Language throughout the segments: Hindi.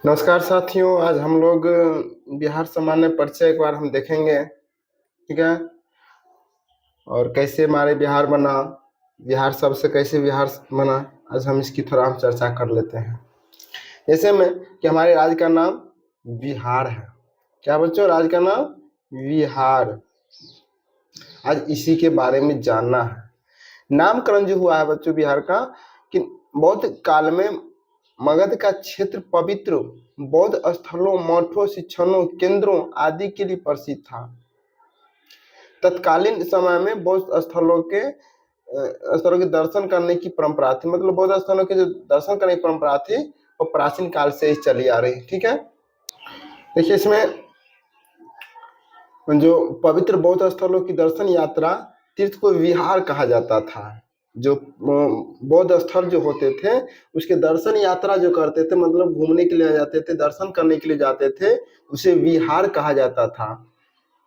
नमस्कार साथियों, आज हम लोग बिहार सामान्य परिचय एक बार हम देखेंगे। ठीक है। और कैसे हमारे बिहार बना, बिहार शब्द से कैसे बिहार बना, आज हम इसकी थोड़ा हम चर्चा कर लेते हैं। जैसे में कि हमारे राज्य का नाम बिहार है। क्या बच्चों, राज्य का नाम बिहार। आज इसी के बारे में जानना है। नामकरण जो हुआ है बच्चों बिहार का, कि बौद्ध काल में मगध का क्षेत्र पवित्र बौद्ध स्थलों, मठों, शिक्षणों, केंद्रों आदि के लिए प्रसिद्ध था। तत्कालीन समय में बौद्ध स्थलों के दर्शन करने की परंपरा थी। मतलब बौद्ध स्थलों के जो दर्शन करने की परंपरा थी वो प्राचीन काल से ही चली आ रही। ठीक है। देखिए, इसमें जो पवित्र बौद्ध स्थलों की दर्शन यात्रा तीर्थ को विहार कहा जाता था। जो बौद्ध स्थल जो होते थे उसके दर्शन यात्रा जो करते थे, मतलब घूमने के लिए जाते थे, दर्शन करने के लिए जाते थे, उसे विहार कहा जाता था।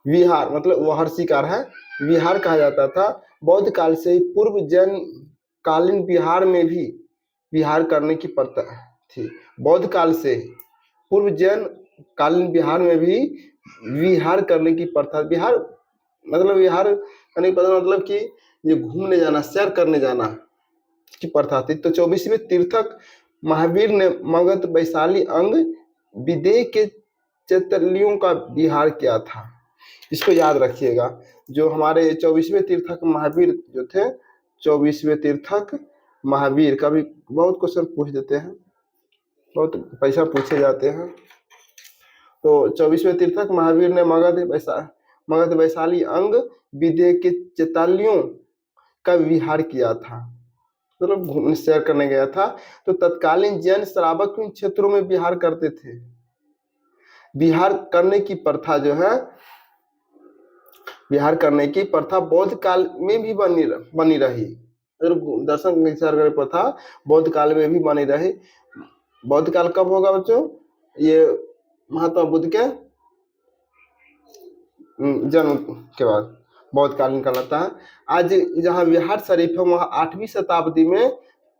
विहार मतलब वह हर्षिकार है, विहार कहा जाता था। बौद्ध काल से ही पूर्व जैन कालीन बिहार में भी विहार करने की प्रथा थी। बौद्ध काल से पूर्व जैन कालीन बिहार में भी विहार करने की प्रथा। विहार मतलब विहार करने की प्रथा मतलब कि ये घूमने जाना, सैर करने जाना की प्रथा थी। तो 24वें तीर्थक महावीर ने मगध, वैशाली, अंग, विदेह के चैतन्यों का विहार किया था। इसको याद रखिएगा। जो हमारे 24वें तीर्थक महावीर जो थे, 24वें तीर्थक महावीर का भी बहुत क्वेश्चन पूछ देते हैं, बहुत पैसा पूछे जाते हैं। तो 24वें तीर्थक महावीर ने मगध, वैशाली, अंग, विदेह के चैतालियों का विहार किया था। मतलब घूमने सैर करने गया था। तो तत्कालीन जैन श्रावक इन क्षेत्रों में विहार करते थे। विहार करने की प्रथा जो है, विहार करने की प्रथा बौद्ध काल में भी बनी रही। अगर दर्शन विचार करने प्रथा बौद्ध काल में भी बनी रही। बौद्ध काल कब होगा बच्चों? ये महात्मा बुद्ध के जन्म के बाद बौद्ध कालीन कहलाता है। आज जहाँ विहार शरीफ है वहाँ 8वीं शताब्दी में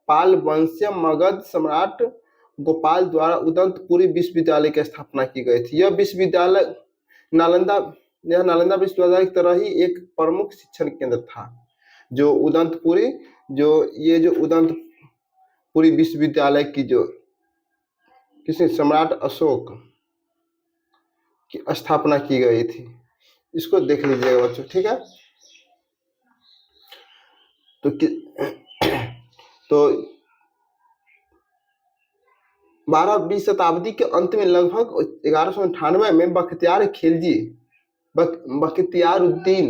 पाल वंशीय मगध सम्राट गोपाल द्वारा उदंतपुरी विश्वविद्यालय की स्थापना की गई थी। यह विश्वविद्यालय नालंदा विश्वविद्यालय की तरह ही एक प्रमुख शिक्षण केंद्र था। जो उदंतपुरी विश्वविद्यालय की जो किसी सम्राट अशोक की स्थापना की गई थी, इसको देख लीजिएगा बच्चों। ठीक है। तो 12वीं शताब्दी के अंत में लगभग 1198 में बख्तियारुद्दीन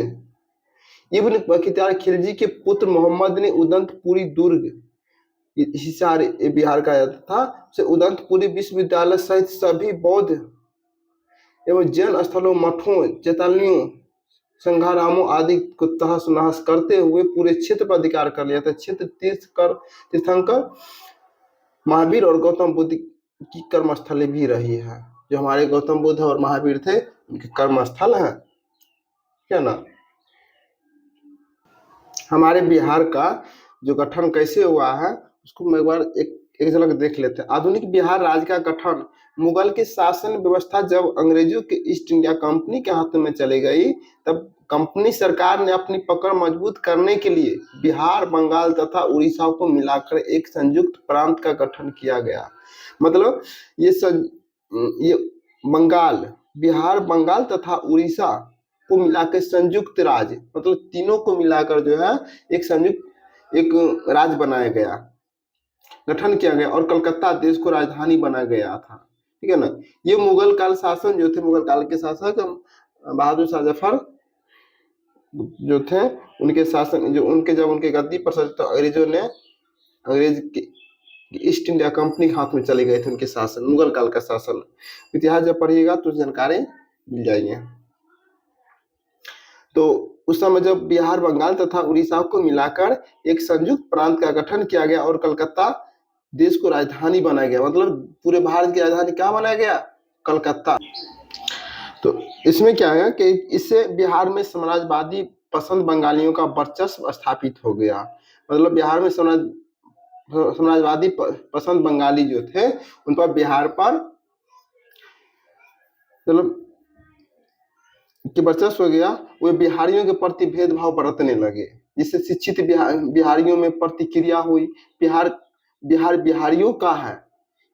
इब्न बख्तियार खिलजी के पुत्र मोहम्मद ने उदंतपुरी दुर्ग, हिसार बिहार का था, से उदंतपुरी विश्वविद्यालय सहित सभी बौद्ध एवं जैन स्थलों, मठों, चैतालियों, संघारामों आदि को तहस नहस करते हुए पूरे क्षेत्र पर अधिकार कर लिया था। क्षेत्र तीर्थंकर महावीर और गौतम बुद्ध की कर्मस्थली भी रही है। जो हमारे गौतम बुद्ध और महावीर थे उनके कर्मस्थल है। क्या ना, हमारे बिहार का जो गठन कैसे हुआ है उसको मैं एक बार एक झलक देख लेते हैं। आधुनिक बिहार राज्य का गठन मुगल की शासन व्यवस्था जब अंग्रेजों के ईस्ट इंडिया कंपनी के हाथ में चली गई, तब कंपनी सरकार ने अपनी पकड़ मजबूत करने के लिए बिहार, बंगाल तथा उड़ीसा को मिलाकर एक संयुक्त प्रांत का गठन किया गया। मतलब ये बंगाल, बिहार, बंगाल तथा उड़ीसा को मिलाकर संयुक्त राज्य, मतलब तीनों को मिलाकर जो है एक राज्य बनाया गया, गठन किया गया, और कलकत्ता देश को राजधानी बनाया गया था। ठीक है ना। ये मुगल काल शासन जो थे, मुगल काल के शासक बहादुर शाह जफर जो थे, उनके शासन जो जब उनके गद्दी पर तो अंग्रेज के ईस्ट इंडिया कंपनी हाथ में चले गए थे उनके शासन, मुगल काल का शासन। इतिहास जब पढ़िएगा तो जानकारी मिल जाएगी। तो उस समय जब बिहार, बंगाल तथा उड़ीसा को मिलाकर एक संयुक्त प्रांत का गठन किया गया और कलकत्ता देश को राजधानी बनाया गया, मतलब पूरे भारत की राजधानी कहाँ बनाया गया? कलकत्ता। तो इसमें क्या है कि इससे बिहार में समाजवादी पसंद बंगालियों का वर्चस्व स्थापित हो गया। मतलब बिहार में समाजवादी पसंद बंगाली जो थे उन पर बिहार पर मतलब कि वर्चस्व हो गया, वे बिहारियों के प्रति भेदभाव बरतने लगे, जिससे शिक्षित बिहारियों में प्रतिक्रिया हुई। बिहार बिहार बिहारियों का है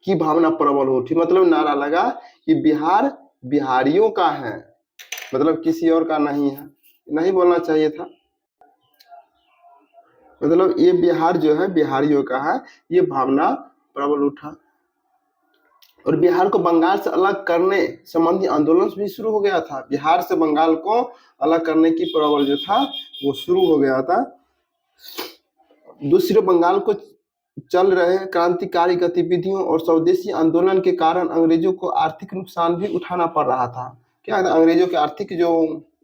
की भावना प्रबल उठी। मतलब नारा लगा कि बिहार बिहारियों का है, मतलब किसी और का नहीं है। नहीं बोलना चाहिए था। मतलब ये बिहार जो है बिहारियों का है, ये भावना प्रबल उठा। और बिहार को बंगाल से अलग करने संबंधी आंदोलन भी शुरू हो गया था। बिहार से बंगाल को अलग करने की प्रबल जो था वो शुरू हो गया था। दूसरे बंगाल को चल रहे क्रांतिकारी गतिविधियों और स्वदेशी आंदोलन के कारण अंग्रेजों को आर्थिक नुकसान भी उठाना पड़ रहा था। क्या था, अंग्रेजों के आर्थिक जो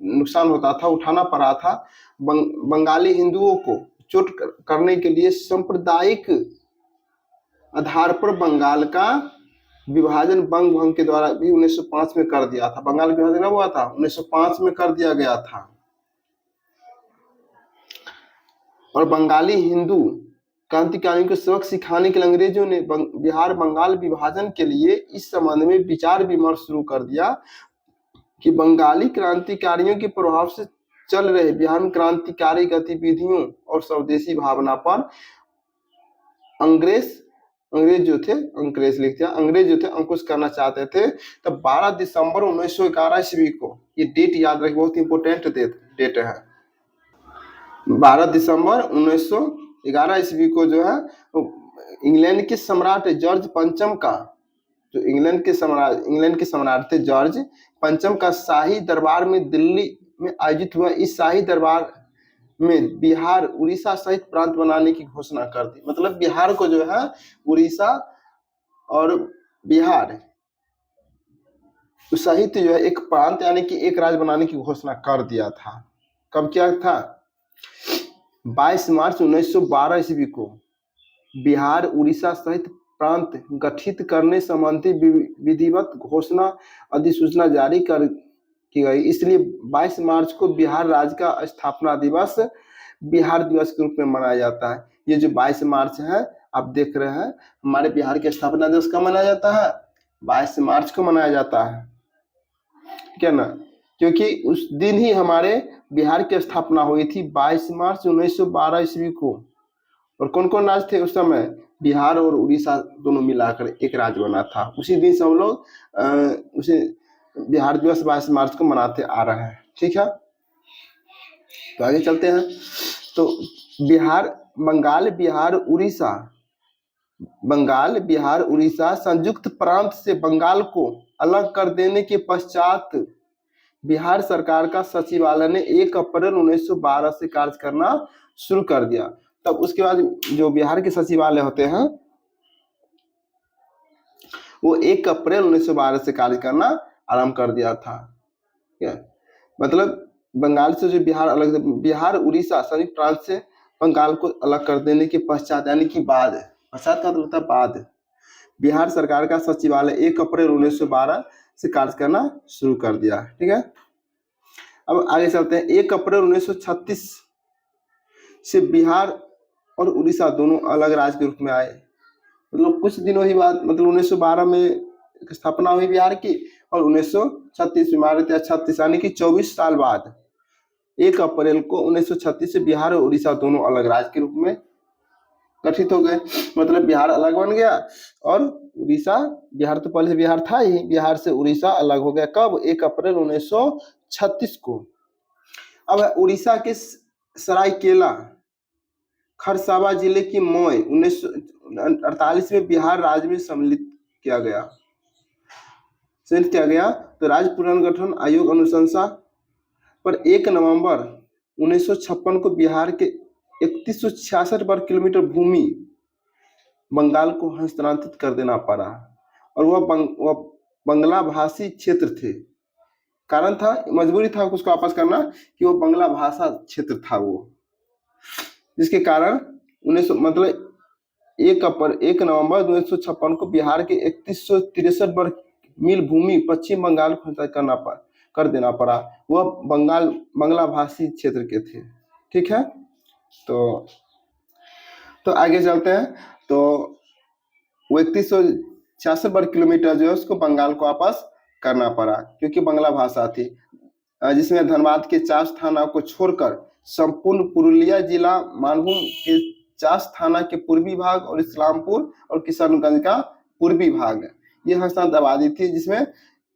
नुकसान होता था उठाना पड़ रहा था। बंगाली हिंदुओं को चोट करने के लिए सांप्रदायिक आधार पर बंगाल का विभाजन बंग भंग के द्वारा भी 1905 में कर दिया था। बंगाल विभाजन कब हुआ था? 1905 में कर दिया गया था। और बंगाली हिंदू क्रांतिकारियों को सबक सिखाने के लिए अंग्रेजों ने बिहार बंगाल विभाजन के लिए इस संबंध में विचार विमर्श शुरू कर दिया कि बंगाली क्रांतिकारियों के प्रभाव से चल रहे बिहार में क्रांतिकारी गतिविधियों और स्वदेशी भावना पर अंग्रेज जो थे, अंग्रेज लिखते हैं, अंग्रेज जो थे अंकुश करना चाहते थे। तब 12 दिसंबर 1911 ईस्वी को, ये डेट याद रखिए, बहुत इंपोर्टेंट डेट है। 12 दिसंबर 1911 ईस्वी को जो है इंग्लैंड के सम्राट जॉर्ज पंचम का, जो इंग्लैंड के सम्राट थे जॉर्ज पंचम का शाही दरबार में दिल्ली में आयोजित हुआ। इस शाही दरबार में बिहार उड़ीसा सहित प्रांत बनाने की घोषणा कर दी। मतलब बिहार को जो है उड़ीसा और बिहार सहित जो है एक प्रांत यानी कि एक राज्य बनाने की घोषणा कर दिया था। कब किया था? 22 मार्च 1912 ईस्वी को बिहार उड़ीसा सहित प्रांत गठित करने संबंधी विधिवत घोषणा अधिसूचना जारी कर की गई। इसलिए 22 मार्च को बिहार राज्य का स्थापना दिवस बिहार दिवस के रूप में मनाया जाता है। ये जो 22 मार्च है आप देख रहे हैं, हमारे बिहार के स्थापना दिवस कब मनाया जाता है? 22 मार्च को मनाया जाता है, ठीक है ना? क्योंकि उस दिन ही हमारे बिहार की स्थापना हुई थी, 22 मार्च 1912 ईस्वी को। और कौन कौन राज्य थे उस समय? बिहार और उड़ीसा दोनों मिलाकर एक राज्य बना था। उसी दिन से हम लोग उसे बिहार दिवस 22 मार्च को मनाते आ रहे हैं, ठीक है। तो आगे चलते हैं। तो बंगाल बिहार उड़ीसा संयुक्त प्रांत से बंगाल को अलग कर देने के पश्चात बिहार सरकार का सचिवालय ने 1 अप्रैल 1912 से कार्य करना शुरू कर दिया। तब उसके बाद जो बिहार के सचिवालय होते हैं वो 1 अप्रैल 1912 से कार्य करना आरंभ कर दिया था। मतलब बंगाल से जो बिहार उड़ीसा संयुक्त प्रांत से बंगाल को अलग कर देने के पश्चात यानी कि बाद, पश्चात का मतलब बाद, बिहार सरकार का सचिवालय 1 अप्रैल 1912 से कार्य करना शुरू कर दिया, ठीक है। अब आगे चलते हैं। 1 अप्रैल 1936 से बिहार और उड़ीसा दोनों अलग राज्य के रूप में आए। मतलब कुछ दिनों ही बाद, मतलब 1912 में स्थापना हुई बिहार की और 1936 में मारे थे 36 यानी कि 24 साल बाद 1 अप्रैल को 1936 से बिहार और उड़ीसा दोनों अलग राज्य के रूप में गठित हो गए। मतलब बिहार अलग बन गया और उड़ीसा, बिहार तो पहले से बिहार था ही, बिहार से उड़ीसा अलग हो गया। कब? 1 अप्रैल 1936 को। अब उड़ीसा के सरायकेला खरसावां जिले की मई 1948 में बिहार राज्य में सम्मिलित किया गया। तो राज्य पुनर्गठन आयोग अनुशंसा पर 1 नवंबर 1956 को बिहार के 3166 वर्ग किलोमीटर भूमि बंगाल को हस्तांतरित कर देना पड़ा। और वह बंगला भाषी क्षेत्र थे। कारण था, मजबूरी था उसको वापस करना कि वो बंगला भाषा क्षेत्र था वो, जिसके कारण 1 नवंबर 1956 को बिहार के 3163 वर्ग मील भूमि पश्चिम बंगाल को हस्तांतरित कर देना पड़ा। वह बंगला भाषी क्षेत्र के थे, ठीक है। तो आगे चलते हैं। तो वो 3166 वर्ग किलोमीटर जो है उसको बंगाल को वापस करना पड़ा क्योंकि बांग्ला भाषा थी, जिसमें धनबाद के 4 थाना को छोड़कर संपूर्ण पुरुलिया जिला, मानभूम के 4 थाना के पूर्वी भाग और इस्लामपुर और किशनगंज का पूर्वी भाग, ये हर साथ आबादी थी, जिसमें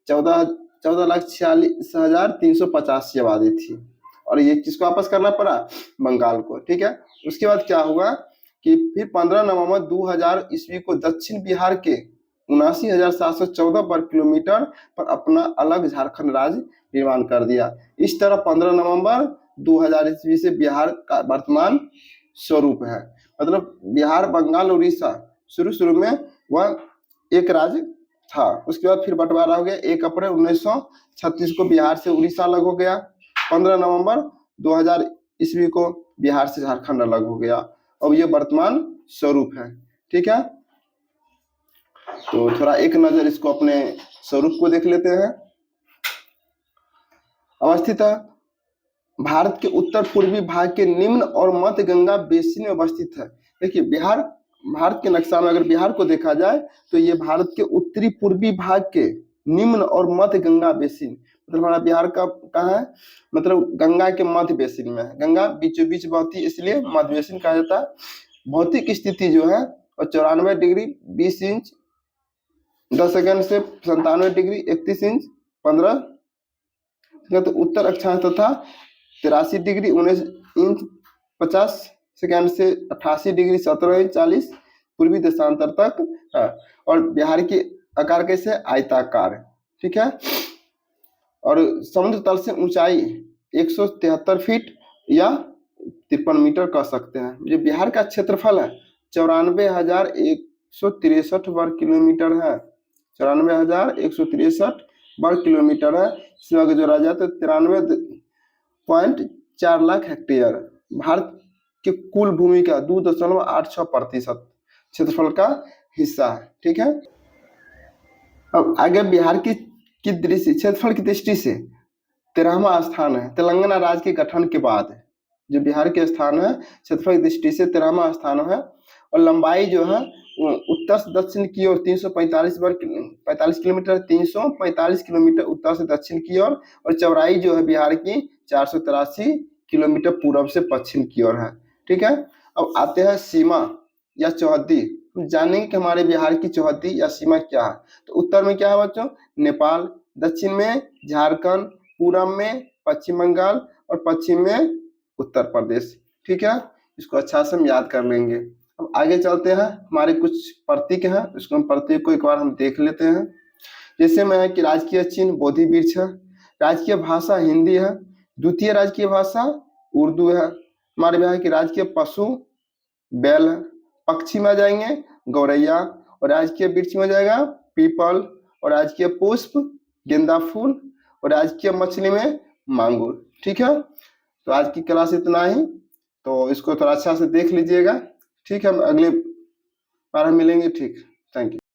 14,46,385 आबादी थी। और ये किसको वापस करना पड़ा? बंगाल को। ठीक है, उसके बाद क्या हुआ कि फिर 15 नवंबर 2000 ईस्वी को दक्षिण बिहार के 79,714 वर्ग किलोमीटर पर अपना अलग झारखंड राज्य निर्माण कर दिया। इस तरह 15 नवंबर 2000 ईस्वी से बिहार का वर्तमान स्वरूप है। मतलब बिहार, बंगाल, उड़ीसा शुरू में वह एक राज्य था। उसके बाद फिर बंटवारा हो गया। 1 अप्रैल 1936 को बिहार से उड़ीसा अलग हो गया। 15 नवंबर 2000 ईस्वी को बिहार से झारखंड अलग हो गया। अब ये वर्तमान स्वरूप है। ठीक है, तो थोड़ा एक नजर इसको अपने स्वरूप को देख लेते हैं। अवस्थित है भारत के उत्तर पूर्वी भाग के निम्न और मध्य गंगा बेसिन में अवस्थित है। देखिए बिहार, भारत के नक्शा में अगर बिहार को देखा जाए तो ये भारत के उत्तरी पूर्वी भाग के निम्न और मध्य गंगा बेसिन, मतलब हमारा बिहार का कहाँ है? मतलब गंगा के मध्य बेसिन में है। गंगा बीचों बीच बहती है, इसलिए मध्य बेसिन कहा जाता है। भौतिक स्थिति जो है और 94 डिग्री 20 इंच 10 सेकंड से 97 डिग्री 31 इंच 15, तो उत्तर अक्षांश तथा 83 डिग्री 19 इंच 50 सेकंड से 88 डिग्री 17 इंच 40 पूर्वी देशांतर तक है। और बिहार की आकार कैसे? आयताकार। ठीक है, और समुद्र तल से ऊंचाई 173 फीट या 53 मीटर कह सकते हैं। जो बिहार का क्षेत्रफल है 94,163 वर्ग किलोमीटर है। 94,163 वर्ग किलोमीटर है। इसमें अगर जोड़ा जाए तो 93.4 लाख हेक्टेयर भारत के कुल भूमि का 2.86% क्षेत्रफल का हिस्सा है। ठीक है, अब आगे बिहार की दृष्टि, क्षेत्रफल की दृष्टि से 13वां स्थान है तेलंगाना राज्य के गठन के बाद। जो बिहार के स्थान है क्षेत्रफल की दृष्टि से 13वां स्थान है। और लंबाई जो है उत्तर से दक्षिण की ओर 345 किलोमीटर, 345 किलोमीटर उत्तर से दक्षिण की ओर। और चौड़ाई जो है बिहार की 483 किलोमीटर पूर्व से पश्चिम की ओर है। ठीक है, अब आते हैं सीमा या चौहद्दी। जानेंगे कि हमारे बिहार की चौहद्दी या सीमा क्या है। तो उत्तर में क्या है बच्चों? नेपाल, दक्षिण में झारखंड, पूरब में पश्चिम बंगाल और पश्चिम में उत्तर प्रदेश। ठीक है, इसको अच्छा से हम याद कर लेंगे। अब आगे चलते हैं, हमारे कुछ प्रतीक हैं, इसको हम प्रतीक को एक बार हम देख लेते हैं। जैसे में है कि राजकीय चिन्ह बोधि वृक्ष है, राजकीय भाषा हिंदी है, द्वितीय राजकीय भाषा उर्दू है। हमारे बिहार की राजकीय पशु बैल है। पक्षी में जाएंगे गौरैया, और राजकीय वृक्ष में जाएगा पीपल, और राजकीय पुष्प गेंदा फूल, और राजकीय मछली में मांगुर। ठीक है, तो आज की क्लास इतना ही, तो इसको थोड़ा अच्छा से देख लीजिएगा। ठीक है, हम अगले बार मिलेंगे। ठीक, थैंक यू।